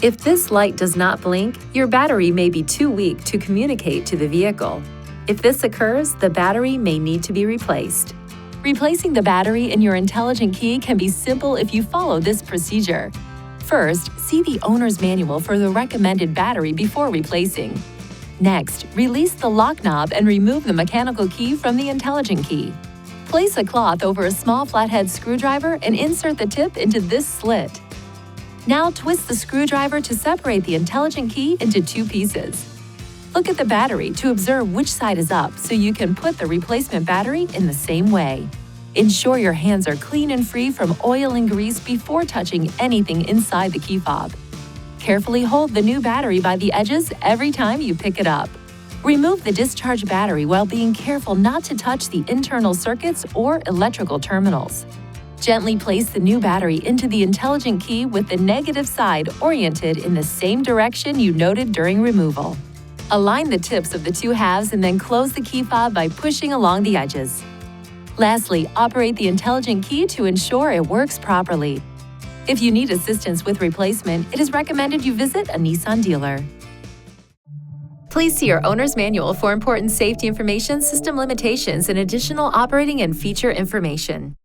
If this light does not blink, your battery may be too weak to communicate to the vehicle. If this occurs, the battery may need to be replaced. Replacing the battery in your intelligent key can be simple if you follow this procedure. First, see the owner's manual for the recommended battery before replacing. Next, release the lock knob and remove the mechanical key from the intelligent key. Place a cloth over a small flathead screwdriver and insert the tip into this slit. Now twist the screwdriver to separate the intelligent key into two pieces. Look at the battery to observe which side is up so you can put the replacement battery in the same way. Ensure your hands are clean and free from oil and grease before touching anything inside the key fob. Carefully hold the new battery by the edges every time you pick it up. Remove the discharged battery while being careful not to touch the internal circuits or electrical terminals. Gently place the new battery into the intelligent key with the negative side oriented in the same direction you noted during removal. Align the tips of the two halves and then close the key fob by pushing along the edges. Lastly, operate the intelligent key to ensure it works properly. If you need assistance with replacement, it is recommended you visit a Nissan dealer. Please see your owner's manual for important safety information, system limitations, and additional operating and feature information.